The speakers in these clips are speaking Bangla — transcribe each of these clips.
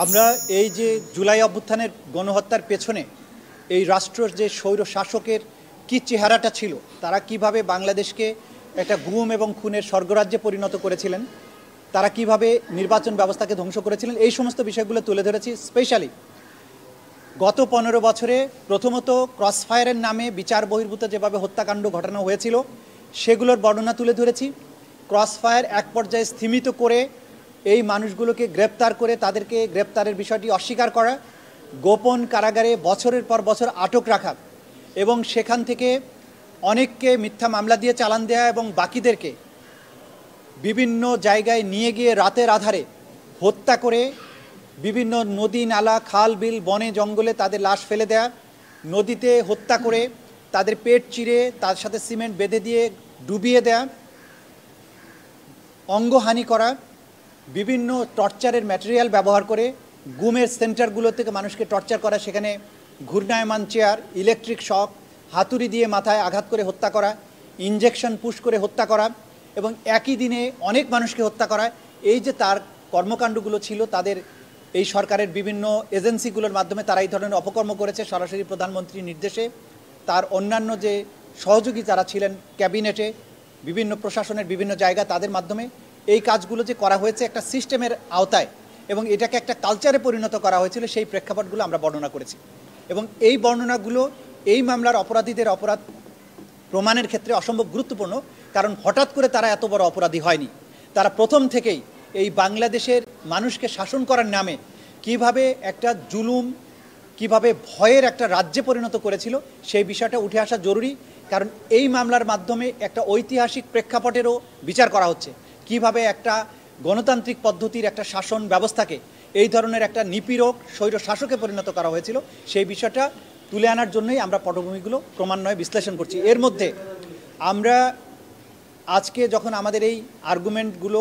আমরা এই যে জুলাই অভ্যুত্থানের গণহত্যার পেছনে এই রাষ্ট্রের যে স্বৈর শাসকের কী চেহারাটা ছিল, তারা কিভাবে বাংলাদেশকে একটা গুম এবং খুনের স্বর্গরাজ্যে পরিণত করেছিলেন, তারা কিভাবে নির্বাচন ব্যবস্থাকে ধ্বংস করেছিলেন, এই সমস্ত বিষয়গুলো তুলে ধরেছি। স্পেশালি গত 15 বছরে প্রথমত ক্রসফায়ারের নামে বিচার বহির্ভূত যেভাবে হত্যাকাণ্ড ঘটানো হয়েছিল সেগুলোর বর্ণনা তুলে ধরেছি। ক্রসফায়ার এক পর্যায়ে স্থিমিত করে এই মানুষগুলোকে গ্রেপ্তার করে তাদেরকে গ্রেপ্তারের বিষয়টি অস্বীকার করা, গোপন কারাগারে বছরের পর বছর আটক রাখা এবং সেখান থেকে অনেককে মিথ্যা মামলা দিয়ে চালান দেওয়া এবং বাকিদেরকে বিভিন্ন জায়গায় নিয়ে গিয়ে রাতের আধারে হত্যা করে বিভিন্ন নদী নালা খাল বিল বনে জঙ্গলে তাদের লাশ ফেলে দেয়া, নদীতে হত্যা করে তাদের পেট চিরে তার সাথে সিমেন্ট বেঁধে দিয়ে ডুবিয়ে দেয়া, অঙ্গহানি করা, বিভিন্ন টর্চারের ম্যাটেরিয়াল ব্যবহার করে গুমের সেন্টারগুলো থেকে মানুষকে টর্চার করা, সেখানে ঘূর্ণায়মান চেয়ার, ইলেকট্রিক শক, হাতুড়ি দিয়ে মাথায় আঘাত করে হত্যা করা, ইঞ্জেকশন পুশ করে হত্যা করা এবং একই দিনে অনেক মানুষকে হত্যা করা। এই যে তার কর্মকাণ্ডগুলো ছিল, তাদের এই সরকারের বিভিন্ন এজেন্সিগুলোর মাধ্যমে তারা এই ধরনের অপকর্ম করেছে সরাসরি প্রধানমন্ত্রীর নির্দেশে। তার অন্যান্য যে সহযোগী যারা ছিলেন ক্যাবিনেটে, বিভিন্ন প্রশাসনের বিভিন্ন জায়গা, তাদের মাধ্যমে এই কাজগুলো যে করা হয়েছে একটা সিস্টেমের আওতায় এবং এটাকে একটা কালচারে পরিণত করা হয়েছিল, সেই প্রেক্ষাপটগুলো আমরা বর্ণনা করেছি। এবং এই বর্ণনাগুলো এই মামলার অপরাধীদের অপরাধ প্রমাণের ক্ষেত্রে অসম্ভব গুরুত্বপূর্ণ, কারণ হঠাৎ করে তারা এত বড় অপরাধী হয়নি। তারা প্রথম থেকেই এই বাংলাদেশের মানুষকে শাসন করার নামে কিভাবে একটা জুলুম, কিভাবে ভয়ের একটা রাজ্যে পরিণত করেছিল, সেই বিষয়টা উঠে আসা জরুরি। কারণ এই মামলার মাধ্যমে একটা ঐতিহাসিক প্রেক্ষাপটেরও বিচার করা হচ্ছে, কিভাবে একটা গণতান্ত্রিক পদ্ধতির একটা শাসন ব্যবস্থাকে এই ধরনের একটা নিপীড়ক স্বৈর শাসকে পরিণত করা হয়েছিল, সেই বিষয়টা তুলে আনার জন্যই আমরা পটভূমিগুলো ক্রমান্বয়ে বিশ্লেষণ করছি। এর মধ্যে আমরা আজকে যখন আমাদের এই আর্গুমেন্টগুলো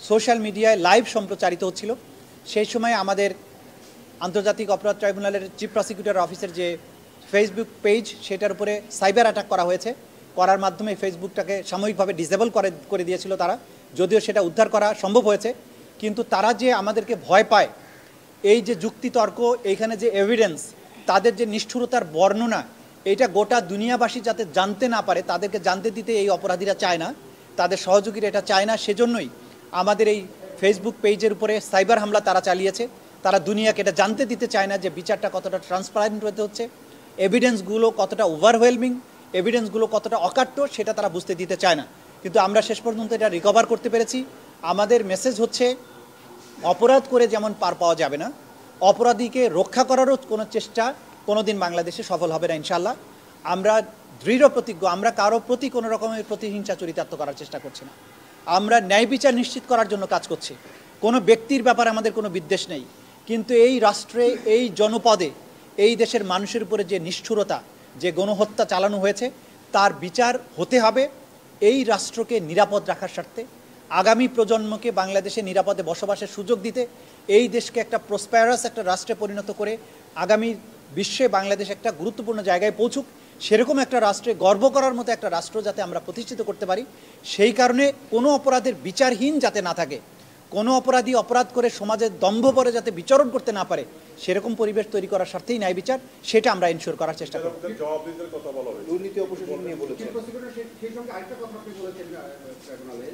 সোশ্যাল মিডিয়ায় লাইভ সম্প্রচারিত হচ্ছিল, সেই সময় আমাদের আন্তর্জাতিক অপরাধ ট্রাইব্যুনালের চিফ প্রসিকিউটর অফিসের যে ফেসবুক পেজ, সেটার উপরে সাইবার অ্যাটাক করা হয়েছে। করার মাধ্যমে ফেসবুকটাকে সাময়িকভাবে ডিসেবল করে দিয়েছিল তারা, যদিও সেটা উদ্ধার করা সম্ভব হয়েছে। কিন্তু তারা যে আমাদেরকে ভয় পায়, এই যে যুক্তিতর্ক, এইখানে যে এভিডেন্স, তাদের যে নিষ্ঠুরতার বর্ণনা, এইটা গোটা দুনিয়াবাসী যাতে জানতে না পারে, তাদেরকে জানতে দিতে এই অপরাধীরা চায় না, তাদের সহযোগীরা এটা চায় না। সেজন্যই আমাদের এই ফেসবুক পেজের উপরে সাইবার হামলা তারা চালিয়েছে। তারা দুনিয়াকে এটা জানতে দিতে চায় না যে বিচারটা কতটা ট্রান্সপারেন্ট হতে হচ্ছে, এভিডেন্সগুলো কতটা ওভারওয়েলমিং, এভিডেন্সগুলো কতটা অকাট্য, সেটা তারা বুঝতে দিতে চায় না। কিন্তু আমরা শেষ পর্যন্ত এটা রিকভার করতে পেরেছি। আমাদের মেসেজ হচ্ছে, অপরাধ করে যেমন পার পাওয়া যাবে না, অপরাধীকে রক্ষা করারও কোনো চেষ্টা কোনোদিন বাংলাদেশে সফল হবে না ইনশাল্লাহ। আমরা দৃঢ় প্রতিজ্ঞ, আমরা কারো প্রতি কোনো রকমের প্রতিহিংসা চরিতার্থ করার চেষ্টা করছি না। আমরা ন্যায় বিচার নিশ্চিত করার জন্য কাজ করছি। কোনো ব্যক্তির ব্যাপারে আমাদের কোনো বিদ্বেষ নেই, কিন্তু এই রাষ্ট্রে, এই জনপদে, এই দেশের মানুষের উপরে যে নিষ্ঠুরতা, যে গণহত্যা চালানো হয়েছে, তার বিচার হতে হবে এই রাষ্ট্রকে নিরাপদ রাখার স্বার্থে, আগামী প্রজন্মকে বাংলাদেশে নিরাপদে বসবাসের সুযোগ দিতে, এই দেশকে একটা প্রসপ্যারাস একটা রাষ্ট্রে পরিণত করে আগামী বিশ্বে বাংলাদেশ একটা গুরুত্বপূর্ণ জায়গায় পৌঁছুক, সেরকম একটা রাষ্ট্রে গর্ব করার মতো একটা রাষ্ট্র যাতে আমরা প্রতিষ্ঠিত করতে পারি। সেই কারণে কোনো অপরাধের বিচারহীন যাতে না থাকে, কোনো অপরাধী অপরাধ করে সমাজে দম্ভ পরে যাতে বিচরণ করতে না পারে, সেরকম পরিবেশ তৈরি করার স্বার্থেই ন্যায় বিচার, সেটা আমরা ইনশিওর করার চেষ্টা করব। দুর্নীতি অপশোষণ নিয়ে বলেছেন, সেই সঙ্গে আরেকটা কথা আপনি বলেছেন ট্রাইব্যুনালে,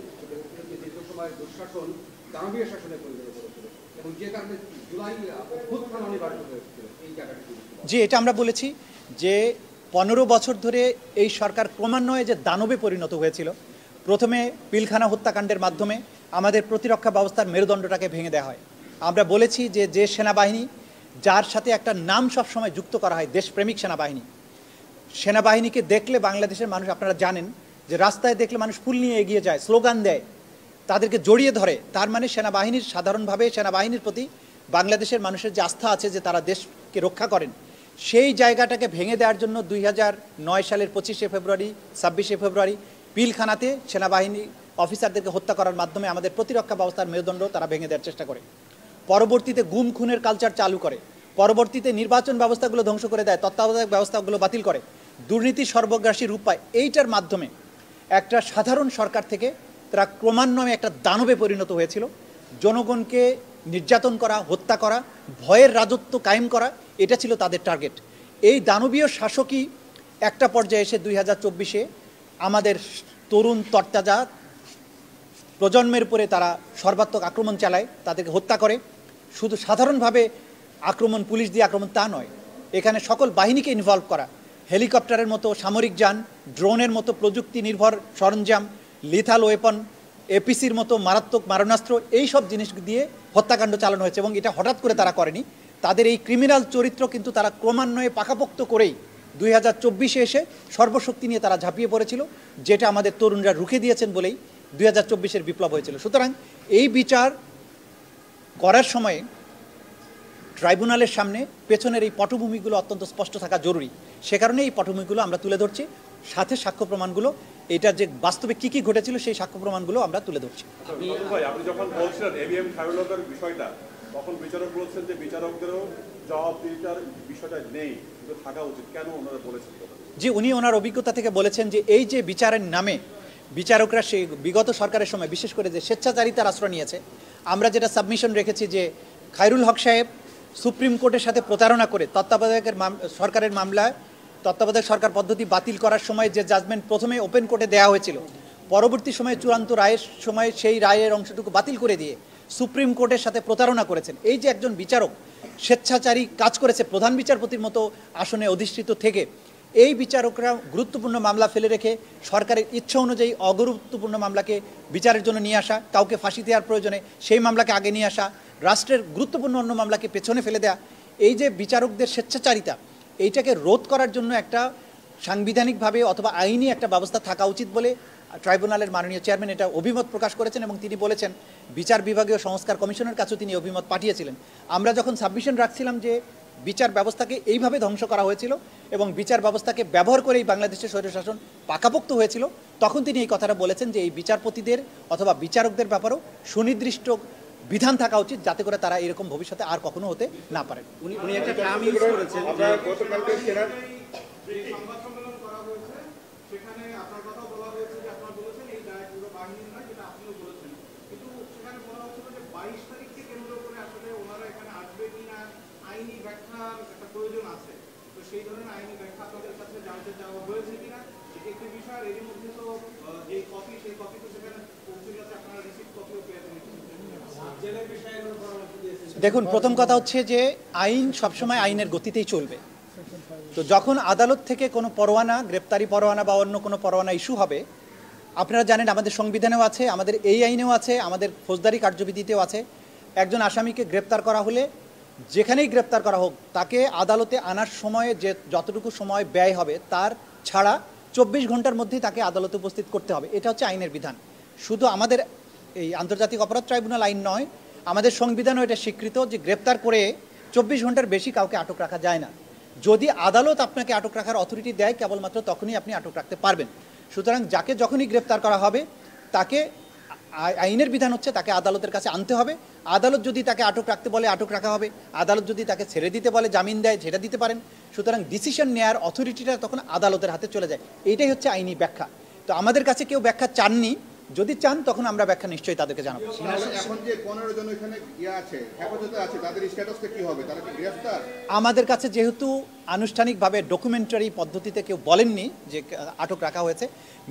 দীর্ঘসময় দুঃশাসন দানবীয় শাসনে পরিণত করেছিল এবং যে কারণে জুলাই অভ্যুত্থান অনিবার্য হয়েছিল এই জায়গাটি। জি, এটা আমরা বলেছি যে 15 বছর ধরে এই সরকার ক্রমান্বয়ে যে দানবে পরিণত হয়েছিল, প্রথমে পিলখানা হত্যাকাণ্ডের মাধ্যমে আমাদের প্রতিরক্ষা ব্যবস্থার মেরুদণ্ডটাকে ভেঙে দেওয়া হয়। আমরা বলেছি যে যে সেনাবাহিনী, যার সাথে একটা নাম সবসময় যুক্ত করা হয়, দেশপ্রেমিক সেনাবাহিনী, সেনাবাহিনীকে দেখলে বাংলাদেশের মানুষ, আপনারা জানেন যে রাস্তায় দেখলে মানুষ ফুল নিয়ে এগিয়ে যায়, স্লোগান দেয়, তাদেরকে জড়িয়ে ধরে, তার মানে সেনাবাহিনীর সাধারণভাবে সেনাবাহিনীর প্রতি বাংলাদেশের মানুষের যে আস্থা আছে যে তারা দেশকে রক্ষা করেন, সেই জায়গাটাকে ভেঙে দেওয়ার জন্য 2009 সালের 25শে ফেব্রুয়ারি 26শে ফেব্রুয়ারি পিলখানাতে সেনাবাহিনী অফিসারদেরকে হত্যা করার মাধ্যমে আমাদের প্রতিরক্ষা ব্যবস্থার মেরুদণ্ড তারা ভেঙে দেওয়ার চেষ্টা করে। পরবর্তীতে গুম খুনের কালচার চালু করে, পরবর্তীতে নির্বাচন ব্যবস্থাগুলো ধ্বংস করে দেয়, তত্ত্বাবধায়ক ব্যবস্থাগুলো বাতিল করে, দুর্নীতি সর্বগ্রাসী রূপ পায়। এইটার মাধ্যমে একটা সাধারণ সরকার থেকে তারা ক্রমান্বয়ে একটা দানবে পরিণত হয়েছিল। জনগণকে নির্যাতন করা, হত্যা করা, ভয়ের রাজত্ব কায়েম করা, এটা ছিল তাদের টার্গেট। এই দানবীয় শাসকই একটা পর্যায়ে এসে 2024-এ আমাদের তরুণ তরতাজা প্রজন্মের উপরে তারা সর্বাত্মক আক্রমণ চালায়, তাদেরকে হত্যা করে। শুধু সাধারণভাবে আক্রমণ, পুলিশ দিয়ে আক্রমণ তা নয়, এখানে সকল বাহিনীকে ইনভলভ করা, হেলিকপ্টারের মতো সামরিক যান, ড্রোনের মতো প্রযুক্তি নির্ভর সরঞ্জাম, লিথাল ওয়েপন, এপিসির মতো মারাত্মক মারণাস্ত্র, এই সব জিনিস দিয়ে হত্যাকাণ্ড চালানো হয়েছে। এবং এটা হঠাৎ করে তারা করেনি, তাদের এই ক্রিমিনাল চরিত্র কিন্তু তারা ক্রমান্বয়ে পাকাপোক্ত করেই 2024-এ এসে সর্বশক্তি নিয়ে তারা ঝাঁপিয়ে পড়েছিল, যেটা আমাদের তরুণরা রুখে দিয়েছেন বলেই 2024-এর বিপ্লব হয়েছিল। সুতরাং এই বিচার করার সময়ে ট্রাইব্যুনালের সামনে পেছনের এই পটভূমিগুলো অত্যন্ত স্পষ্ট থাকা জরুরি। সে কারণে এই পটভূমিগুলো আমরা তুলে ধরছি, সাথে সাক্ষ্য প্রমাণগুলো, এটা যে বাস্তবে কী কী ঘটেছিল সেই সাক্ষ্য প্রমাণগুলো আমরা তুলে ধরছি। ভাই, আপনি যখন বলছিলেন এবিএম খায়রুল হকের বিষয়টা, তখন বিচারক বলছেন যে বিচারকদেরও জবাবদিহিতার বিষয়টা নেই, কিন্তু থাকা উচিত। কেন ওনারা বলেছেন? জি, উনি ওনার অভিজ্ঞতা থেকে বলেছেন যে এই যে বিচারের নামে বিচারকরা সেই বিগত সরকারের সময় বিশেষ করে যে স্বেচ্ছাচারিতার আশ্রয় নিয়েছে, আমরা যেটা সাবমিশন রেখেছি যে খায়রুল হক সাহেব সুপ্রিম কোর্টের সাথে প্রতারণা করে তত্ত্বাবধায়কের সরকারের মামলায় তত্ত্বাবধায়ক সরকার পদ্ধতি বাতিল করার সময় যে জাজমেন্ট প্রথমে ওপেন কোর্টে দেওয়া হয়েছিল, পরবর্তী সময়ে চূড়ান্ত রায়ের সময় সেই রায়ের অংশটুকু বাতিল করে দিয়ে সুপ্রিম কোর্টের সাথে প্রতারণা করেছেন। এই যে একজন বিচারক স্বেচ্ছাচারী কাজ করেছে প্রধান বিচারপতির মতো আসনে অধিষ্ঠিত থেকে, এই বিচারকরা গুরুত্বপূর্ণ মামলা ফেলে রেখে সরকারের ইচ্ছা অনুযায়ী অগুরুত্বপূর্ণ মামলাকে বিচারের জন্য নিয়ে আসা, কাউকে ফাঁসি দেওয়ার প্রয়োজনে সেই মামলাকে আগে নিয়ে আসা, রাষ্ট্রের গুরুত্বপূর্ণ অন্য মামলাকে পেছনে ফেলে দেয়া, এই যে বিচারকদের স্বেচ্ছাচারিতা, এইটাকে রোধ করার জন্য একটা সাংবিধানিকভাবে অথবা আইনি একটা ব্যবস্থা থাকা উচিত বলে ট্রাইব্যুনালের মাননীয় চেয়ারম্যান এটা অভিমত প্রকাশ করেছেন। এবং তিনি বলেছেন বিচার বিভাগীয় সংস্কার কমিশনের কাছেও তিনি অভিমত পাঠিয়েছিলেন। আমরা যখন সাবমিশন রাখছিলাম যে বিচার ব্যবস্থাকে এইভাবে ধ্বংস করা হয়েছিল এবং বিচার ব্যবস্থাকে ব্যবহার করেই বাংলাদেশের স্বৈরশাসন পাকাপোক্ত হয়েছিল, তখন তিনি এই কথাটা বলেছেন যে এই বিচারপতিদের অথবা বিচারকদের ব্যাপারেও সুনির্দিষ্ট বিধান থাকা উচিত, যাতে করে তারা এরকম ভবিষ্যতে আর কখনো হতে না পারেন। উনি একটা টার্ম ইউজ করেছেন, আমরা গতকালকে সেনার সংবাদ সম্মেলন করা হয়েছে, সেখানে আপনার কথা বলা হয়েছে যে আপনারা বলেছেন এই দায় পুরো বাহিনীর নয়, যেটা আপনিও বলেছেন, কিন্তু সেখানে বলা হচ্ছিল যে 22 তারিখকে কেন্দ্র করে আসলে ওনারা এখানে আসবে কিনা আইনি ব্যাখ্যার একটা প্রয়োজন আছে। তো সেই ধরনের আইনি ব্যাখ্যা আপনাদের কাছে জানতে চাওয়া হয়েছে কিনা, এটি একটি বিষয়। এরই মধ্যে তো যে কপি, সেই কপি তো সেখানে পৌঁছে গেছে, আপনারা রিসিভ কপিও পেয়েছেন। জেলের বিষয়ে পরামর্শ দিয়েছেন। দেখুন, প্রথম কথা হচ্ছে যে আইন সবসময় আইনের গতিতেই চলবে। তো যখন আদালত থেকে কোনো পরোয়ানা, গ্রেপ্তারি পরোয়ানা বা অন্য কোনো পরোয়ানা ইস্যু হবে, আপনারা জানেন আমাদের সংবিধানেও আছে, আমাদের এই আইনেও আছে, আমাদের ফৌজদারি কার্যবিধিতেও আছে, একজন আসামিকে গ্রেপ্তার করা হলে যেখানেই গ্রেপ্তার করা হোক তাকে আদালতে আনার সময়ে যে যতটুকু সময় ব্যয় হবে তার ছাড়া 24 ঘন্টার মধ্যেই তাকে আদালতে উপস্থিত করতে হবে। এটা হচ্ছে আইনের বিধান। শুধু আমাদের এই আন্তর্জাতিক অপরাধ ট্রাইব্যুনাল আইন নয়, আমাদের সংবিধানও এটা স্বীকৃত যে গ্রেপ্তার করে 24 ঘন্টার বেশি কাউকে আটক রাখা যায় না। যদি আদালত আপনাকে আটক রাখার অথরিটি দেয়, কেবলমাত্র তখনই আপনি আটক রাখতে পারবেন। সুতরাং যাকে যখনই গ্রেপ্তার করা হবে তাকে আইনের বিধান হচ্ছে তাকে আদালতের কাছে আনতে হবে। আদালত যদি তাকে আটক রাখতে বলে আটক রাখা হবে, আদালত যদি তাকে ছেড়ে দিতে বলে, জামিন দেয়, সেটা দিতে পারেন। সুতরাং ডিসিশন নেওয়ার অথরিটিটা তখন আদালতের হাতে চলে যায়। এইটাই হচ্ছে আইনি ব্যাখ্যা। তো আমাদের কাছে কেউ ব্যাখ্যা চাননি, যদি চান তখন আমরা ব্যাখ্যা নিশ্চয়ই তাদেরকে জানাবো। এখন যে 15 জন এখানে আছে, হেফাজতে আছে, তাদের স্ট্যাটাসটা কি হবে? তারা কি গ্রেফতার? আমাদের কাছে যেহেতু আনুষ্ঠানিকভাবে ডকুমেন্টারি পদ্ধতিতে কেউ বলেননি যে আটক রাখা হয়েছে,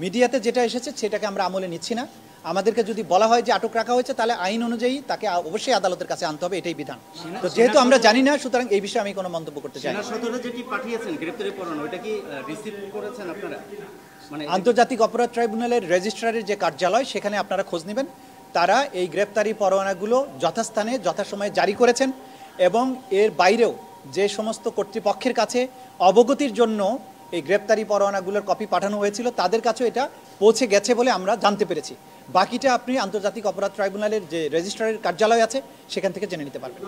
মিডিয়াতে যেটা এসেছে সেটাকে আমরা আমলে নিচ্ছি না। আমাদেরকে যদি বলা হয় যে আটক রাখা হয়েছে, তাহলে আইন অনুযায়ী তাকে অবশ্যই আদালতের কাছে আনতে হবে, এটাই বিধান। তো যেহেতু আমরা জানি না, সুতরাং এই বিষয়ে আমি কোনো মন্তব্য করতে চাই না। সেনা সদরে যেটি পাঠিয়েছেন গ্রেপ্তারি পরোয়ানা, ওটা কি রিসিভ করেছেন আপনারা? মানে আন্তর্জাতিক অপরাধ ট্রাইব্যুনালের রেজিস্ট্রারের যে কার্যালয়, সেখানে আপনারা খোঁজ নেবেন, তারা এই গ্রেপ্তারি পরোয়ানাগুলো যথাস্থানে যথাসময়ে জারি করেছেন। এবং এর বাইরেও যে সমস্ত কর্তৃপক্ষের কাছে অবগতির জন্য এই গ্রেপ্তারি পরোয়ানাগুলোর কপি পাঠানো হয়েছিল, তাদের কাছেও এটা পৌঁছে গেছে বলে আমরা জানতে পেরেছি। বাকিটা আপনি আন্তর্জাতিক অপরাধ ট্রাইব্যুনালের যে রেজিস্ট্রারের কার্যালয় আছে সেখান থেকে জেনে নিতে পারবেন।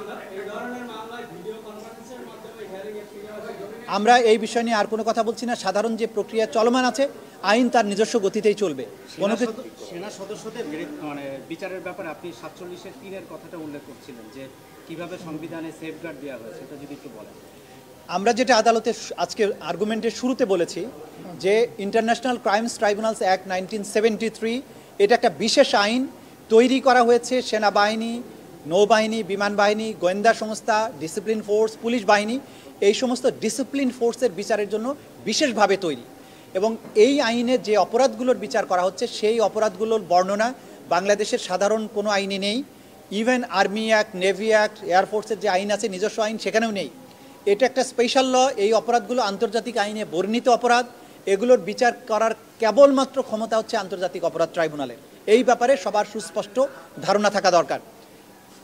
আমরা এই বিষয় নিয়ে আর কোনো কথা বলছি না। সাধারণ যে প্রক্রিয়া চলমান আছে, আইন তার নিজস্ব গতিতেই চলবে। সেনা সদস্যদের মানে বিচারের ব্যাপারে আপনি 47-3 কথাটা উল্লেখ করছিলেন যে কিভাবে সংবিধানে সেফগার্ড দেওয়া হয়েছে, এটা যদি একটু বলেন। আমরা যেটা আদালতে আজকে আর্গুমেন্টের শুরুতে বলেছি যে ইন্টারন্যাশনাল ক্রাইমস ট্রাইব্যুনালস অ্যাক্ট 1973 এটা একটা বিশেষ আইন তৈরি করা হয়েছে সেনাবাহিনী, নৌবাহিনী, বিমান বাহিনী, গোয়েন্দা সংস্থা, ডিসিপ্লিন ফোর্স, পুলিশ বাহিনী, এই সমস্ত ডিসিপ্লিন ফোর্সের বিচারের জন্য বিশেষভাবে তৈরি। এবং এই আইনে যে অপরাধগুলোর বিচার করা হচ্ছে সেই অপরাধগুলোর বর্ণনা বাংলাদেশের সাধারণ কোনো আইনে নেই। Even army act, navy act, এয়ারফোর্সের যে আইন আছে নিজস্ব আইন সেখানেও নেই। এটা একটা স্পেশাল ল। এই অপরাধগুলো আন্তর্জাতিক আইনে বর্ণিত অপরাধ। এগুলোর বিচার করার কেবলমাত্র ক্ষমতা হচ্ছে আন্তর্জাতিক অপরাধ ট্রাইব্যুনালের। এই ব্যাপারে সবার সুস্পষ্ট ধারণা থাকা দরকার।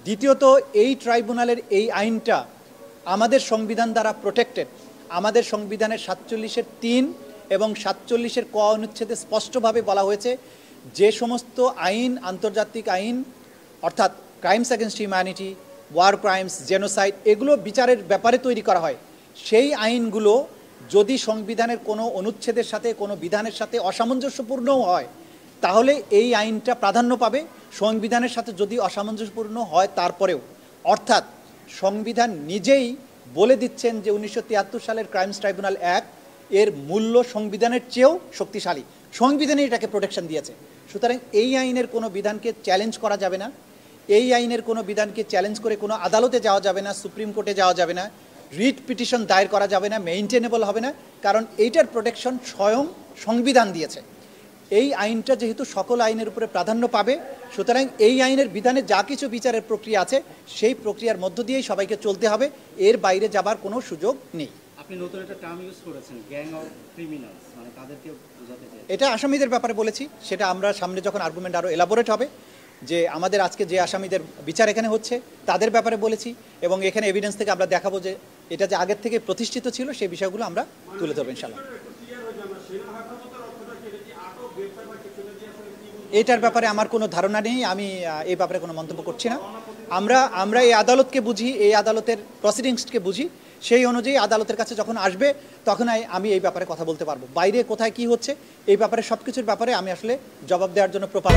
দ্বিতীয়ত, এই ট্রাইব্যুনালের এই আইনটা আমাদের সংবিধান দ্বারা প্রোটেক্টেড। আমাদের সংবিধানের 47-এর 3 এবং 47-এর ক অনুচ্ছেদে স্পষ্টভাবে বলা হয়েছে যে সমস্ত আইন, আন্তর্জাতিক আইন অর্থাৎ crimes against humanity, war crimes, genocide, এগুলো বিচারের ব্যাপারে তৈরি করা হয়। সেই আইনগুলো যদি সংবিধানের কোনো অনুচ্ছেদের সাথে, কোনো বিধানের সাথে অসামঞ্জস্যপূর্ণও হয়, তাহলে এই আইনটা প্রাধান্য পাবে। সংবিধানের সাথে যদি অসামঞ্জস্যপূর্ণ হয় তারপরেও, অর্থাৎ সংবিধান নিজেই বলে দিচ্ছেন যে 1973 সালের ক্রাইমস ট্রাইব্যুনাল অ্যাক্ট এর মূল্য সংবিধানের চেয়েও শক্তিশালী। সংবিধানই এটাকে প্রোটেকশন দিয়েছে। সুতরাং এই আইনের কোনো বিধানকে চ্যালেঞ্জ করা যাবে না। এই আইনের কোনো বিধানকে চ্যালেঞ্জ করে কোনো আদালতে যাওয়া যাবে না, সুপ্রিম কোর্টে যাওয়া যাবে না, রিট পিটিশন দায়ের করা যাবে না, মেইনটেনেবল হবে না, কারণ এইটার প্রোটেকশন স্বয়ং সংবিধান দিয়েছে। এই আইনটা যেহেতু সকল আইনের উপরে প্রাধান্য পাবে, সুতরাং এই আইনের বিধানে যা কিছু বিচারের প্রক্রিয়া আছে সেই প্রক্রিয়ার মধ্য দিয়েই সবাইকে চলতে হবে। এর বাইরে যাবার কোনো সুযোগ নেই। আপনি নতুন একটা টার্ম ইউজ করেছেন, গ্যাং অফ ক্রিমিনালস, মানে তাদেরকে বোঝাতে চাই। এটা আসামিদের ব্যাপারে বলেছি, সেটা আমরা সামনে যখন আর্গুমেন্ট আরও এলাবোরেট হবে, যে আমাদের আজকে যে আসামিদের বিচার এখানে হচ্ছে তাদের ব্যাপারে বলেছি, এবং এখানে এভিডেন্স থেকে আমরা দেখাবো যে এটা যে আগের থেকে প্রতিষ্ঠিত ছিল সেই বিষয়গুলো আমরা তুলে ধরবো ইনশাআল্লাহ। এটার ব্যাপারে আমার কোনো ধারণা নেই, আমি এই ব্যাপারে কোনো মন্তব্য করছি না। আমরা এই আদালতকে বুঝি, এই আদালতের প্রসিডিংসকে বুঝি, সেই অনুযায়ী আদালতের কাছে যখন আসবে তখন আমি এই ব্যাপারে কথা বলতে পারবো। বাইরে কোথায় কি হচ্ছে এই ব্যাপারে সব কিছুর ব্যাপারে আমি আসলে জবাব দেওয়ার জন্য প্রপার